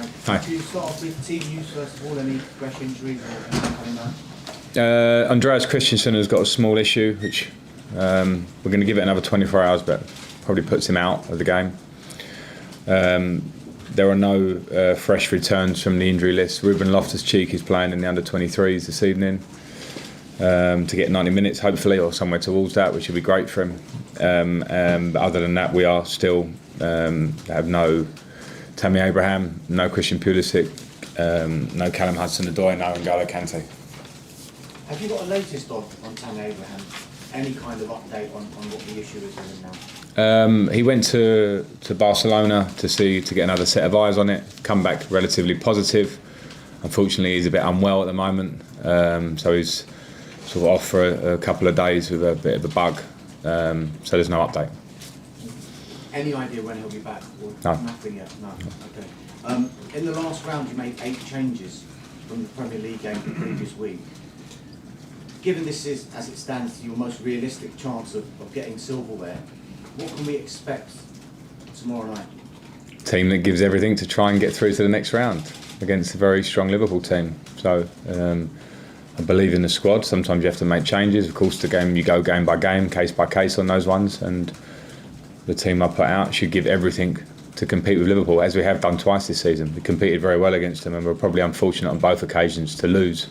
Frank. Hi. Could you start off with team news first of all? Any fresh injuries or anything coming up? Andreas Christensen has got a small issue, which we're going to give it another 24 hours, but probably puts him out of the game. There are no fresh returns from the injury list. Ruben Loftus-Cheek is playing in the under-23s this evening to get 90 minutes, hopefully, or somewhere towards that, which would be great for him. But other than that, we are still have no Tammy Abraham, no Christian Pulisic, no Callum Hudson-Odoi, no N'Golo Kante. Have you got a latest on Tammy Abraham? Any kind of update on what the issue is with him now? He went to Barcelona to get another set of eyes on it. Come back relatively positive. Unfortunately, he's a bit unwell at the moment, so he's sort of off for a couple of days with a bit of a bug. So there's no update. Any idea when he'll be back? Or No. Nothing yet. No. Okay. In the last round, you made 8 changes from the Premier League game the previous week. Given this is, as it stands, your most realistic chance of getting silverware, what can we expect tomorrow night? Team that gives everything to try and get through to the next round against a very strong Liverpool team. So I believe in the squad. Sometimes you have to make changes. Of course, the game you go game by game, case by case on those ones. And the team I put out should give everything to compete with Liverpool, as we have done twice this season. We competed very well against them, and we're probably unfortunate on both occasions to lose.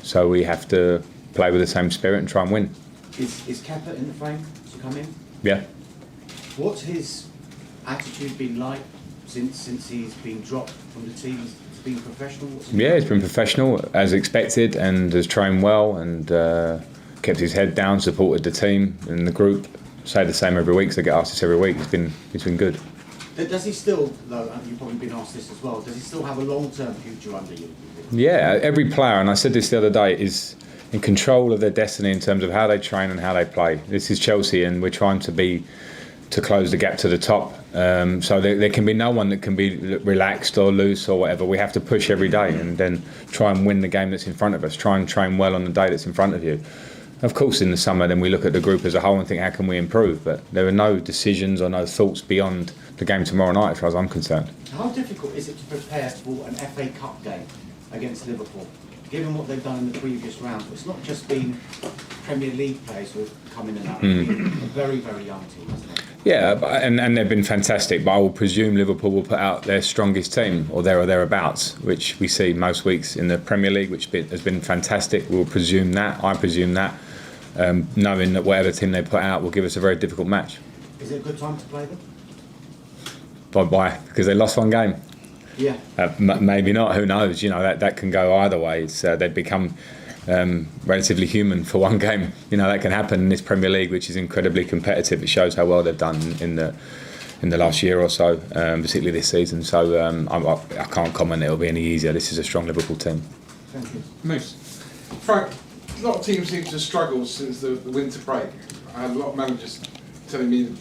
So we have to play with the same spirit and try and win. Is Kepa in the frame to come in? Yeah. What's his attitude been like since he's been dropped from the team? He's been professional? Yeah, he's been professional as expected and has trained well and kept his head down, supported the team and the group. Say the same every week, so I get asked this every week. It's been good. Does he still, though, you've probably been asked this as well, does he still have a long-term future under you? Yeah, every player, and I said this the other day, is in control of their destiny in terms of how they train and how they play. This is Chelsea, and we're trying to close the gap to the top. So there can be no one that can be relaxed or loose or whatever. We have to push every day and then try and win the game that's in front of us. Try and train well on the day that's in front of you. Of course, in the summer, then we look at the group as a whole and think, how can we improve? But there are no decisions or no thoughts beyond the game tomorrow night, as far as I'm concerned. How difficult is it to prepare for an FA Cup game against Liverpool, given what they've done in the previous round? It's not just been Premier League players who have come in and out. It's been a very, very young team, hasn't it? Yeah, and they've been fantastic, but I will presume Liverpool will put out their strongest team, or there or thereabouts, which we see most weeks in the Premier League, which has been fantastic. We'll presume that, I presume that, knowing that whatever team they put out will give us a very difficult match. Is it a good time to play them? Why? Because they lost one game? Yeah. Maybe not, who knows? You know, that can go either way. They've become relatively human for one game. You know, that can happen in this Premier League, which is incredibly competitive. It shows how well they've done in the last year or so, particularly this season. So I can't comment it'll be any easier. This is a strong Liverpool team. Thank you. Moose. Frank, a lot of teams seem to struggle since the winter break. I had a lot of managers telling me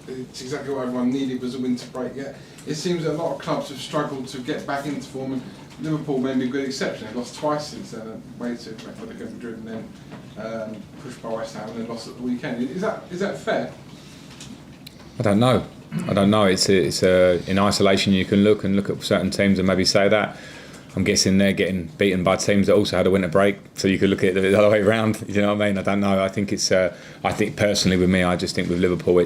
it's exactly what everyone needed was a winter break. Yet it seems that a lot of clubs have struggled to get back into form, and Liverpool may be a good exception. They've lost twice since then, away to Atletico Madrid and then pushed by West Ham and then lost at the weekend. Is that fair? I don't know. It's in isolation you can look at certain teams and maybe say that. I'm guessing they're getting beaten by teams that also had a winter break, so you could look at it the other way around. You know what I mean? I don't know. I think personally with me, I just think with Liverpool,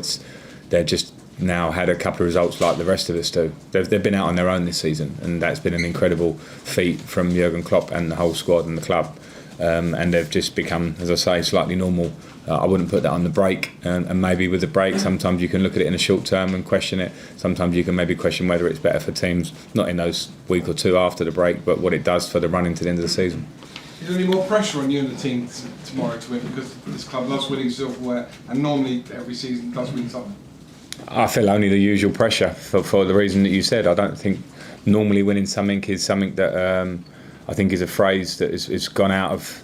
they're just now had a couple of results like the rest of us do. They've been out on their own this season, and that's been an incredible feat from Jurgen Klopp and the whole squad and the club. And they've just become, as I say, slightly normal. I wouldn't put that on the break, and maybe with the break, sometimes you can look at it in a short term and question it. Sometimes you can maybe question whether it's better for teams, not in those week or two after the break, but what it does for the run into the end of the season. Is there any more pressure on you and the team tomorrow to win, because this club loves winning silverware and normally every season does win something? I feel only the usual pressure for the reason that you said. I don't think normally winning something is something that I think is a phrase that is gone out of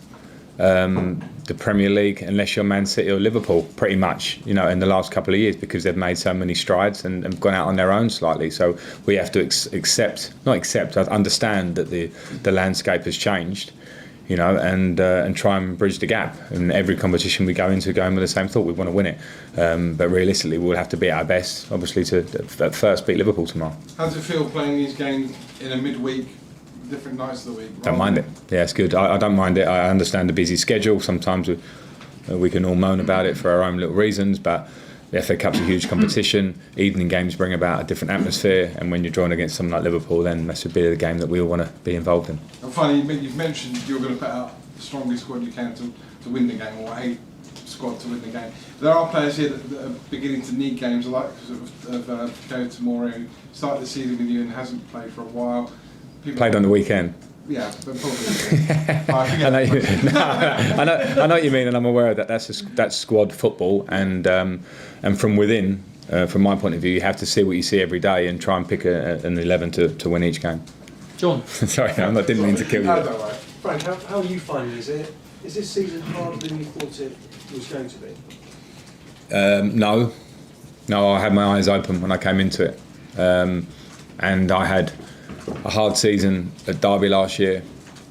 the Premier League, unless you're Man City or Liverpool, pretty much, you know, in the last couple of years, because they've made so many strides and have gone out on their own slightly. So we have to understand that the landscape has changed. and try and bridge the gap. And every competition we go into, going with the same thought: we want to win it. But realistically, we'll have to be at our best, obviously, to at first beat Liverpool tomorrow. How does it feel playing these games in a midweek, different nights of the week? Don't mind it. Yeah, it's good. I don't mind it. I understand the busy schedule. Sometimes we can all moan about it for our own little reasons, but the FA Cup's a huge competition. Evening games bring about a different atmosphere, and when you're drawing against someone like Liverpool, then that's a bit of the game that we all want to be involved in. And finally, you've mentioned you're going to put out the strongest squad you can to win the game, or a squad to win the game. There are players here that are beginning to need games, like Joe Tomori, who started the season with you and hasn't played for a while. Played on the weekend. Yeah, but probably. I know what you mean, and I'm aware of that. That's squad football, and from within, from my point of view, you have to see what you see every day and try and pick an 11 to win each game. John, sorry, didn't mean to kill you. No, don't worry. Frank, how are you finding it? Is this season harder than you thought it was going to be? No, I had my eyes open when I came into it, and I had a hard season at Derby last year,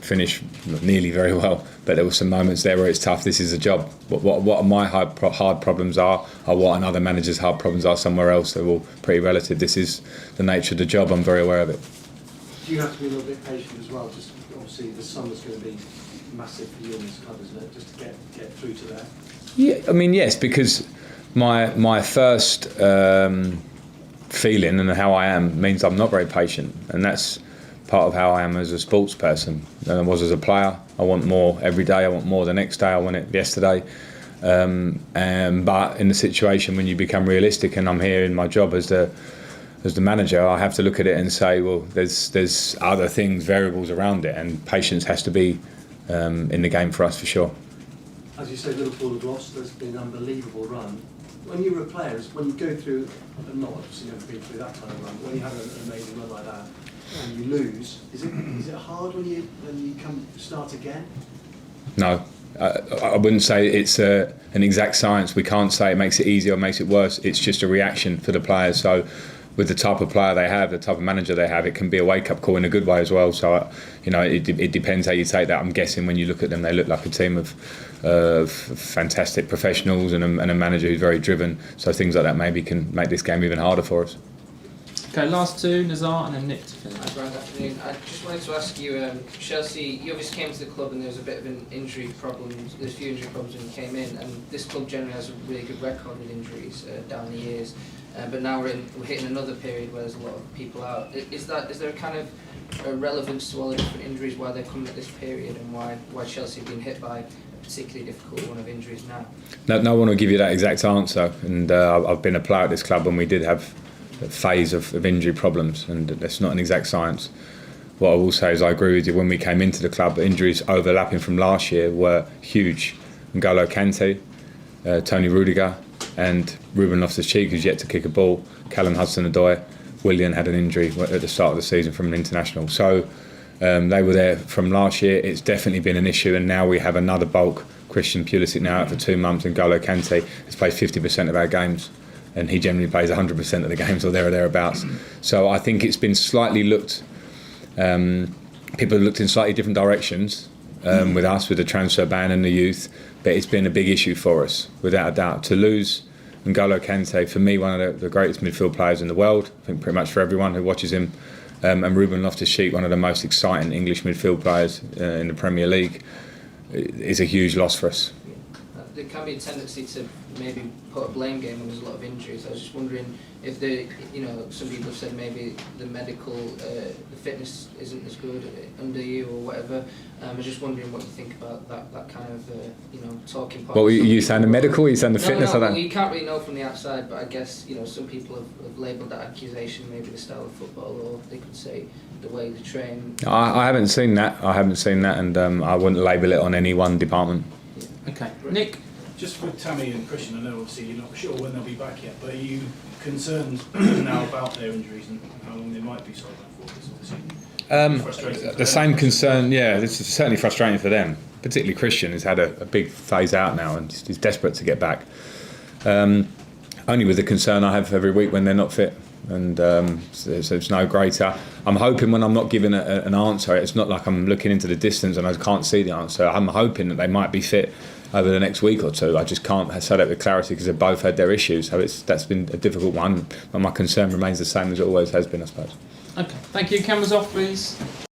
finished nearly very well, but there were some moments there where it's tough. This is a job. What my hard problems are what another manager's hard problems are somewhere else. They're all pretty relative. This is the nature of the job. I'm very aware of it. Do you have to be a little bit patient as well? Just obviously the summer's going to be massive for you in this club, isn't it? Just to get through to there. Yeah, I mean, yes, because my first feeling and how I am means I'm not very patient, and that's part of how I am as a sports person than I was as a player. I want more every day. I want more the next day. I want it yesterday. But in the situation when you become realistic, and I'm here in my job as the manager, I have to look at it and say, well, there's other things, variables around it, and patience has to be in the game for us for sure. As you say, Liverpool have lost. There's been an unbelievable run. When you were a player, when you go through, and not obviously never been through that kind of run, but when you have an amazing run like that and you lose, is it hard when you start again? No, I wouldn't say it's an exact science. We can't say it makes it easier or makes it worse. It's just a reaction for the players. So with the type of player they have, the type of manager they have, it can be a wake-up call in a good way as well. So, it depends how you take that. I'm guessing when you look at them, they look like a team of fantastic professionals and a manager who's very driven. So things like that maybe can make this game even harder for us. Okay, last two, Nazar and then Nick to finish. Hi, good afternoon. I just wanted to ask you, Chelsea, you obviously came to the club and there was a bit of an injury problem. There's a few injury problems when you came in, and this club generally has a really good record with injuries down the years. But now we're hitting another period where there's a lot of people out. Is there a kind of a relevance to all the different injuries, why they're coming at this period, and why Chelsea have been hit by a particularly difficult one of injuries now? No one will give you that exact answer, and I've been a player at this club when we did have a phase of injury problems, and that's not an exact science. What I will say is I agree with you. When we came into the club, injuries overlapping from last year were huge. N'Golo Kante, Tony Rudiger, and Ruben Loftus-Cheek, who's yet to kick a ball. Callum Hudson-Odoi, Willian had an injury at the start of the season from an international. So they were there from last year. It's definitely been an issue, and now we have another bulk. Christian Pulisic now out for 2 months, and N'Golo Kante has played 50% of our games, and he generally plays 100% of the games or there or thereabouts. So I think it's been slightly looked. People have looked in slightly different directions with us, with the transfer ban and the youth, but it's been a big issue for us, without a doubt. To lose N'Golo Kante, for me, one of the greatest midfield players in the world, I think pretty much for everyone who watches him, and Ruben Loftus-Cheek, one of the most exciting English midfield players in the Premier League, is a huge loss for us. There can be a tendency to maybe put a blame game when there's a lot of injuries. I was just wondering if some people have said maybe the the fitness isn't as good under you or whatever. I was just wondering what you think about that kind of talking point. What were you saying, the medical? Or you saying the fitness? No, well, you can't really know from the outside, but I guess some people have labelled that accusation maybe the style of football, or they could say the way they train. I haven't seen that. And I wouldn't label it on any one department. Okay, Nick. Just with Tammy and Christian, I know obviously you're not sure when they'll be back yet, but are you concerned now about their injuries and how long they might be sidelined for? It's obviously frustrating. The same concern, yeah, this is certainly frustrating for them. Particularly Christian has had a big phase out now and he's desperate to get back. Only with the concern I have every week when they're not fit. and so it's no greater. I'm hoping when I'm not giving an answer, it's not like I'm looking into the distance and I can't see the answer. I'm hoping that they might be fit over the next week or two. I just can't say that with clarity because they've both had their issues, so that's been a difficult one. But my concern remains the same as it always has been, I suppose. Okay, thank you. Cameras off, please.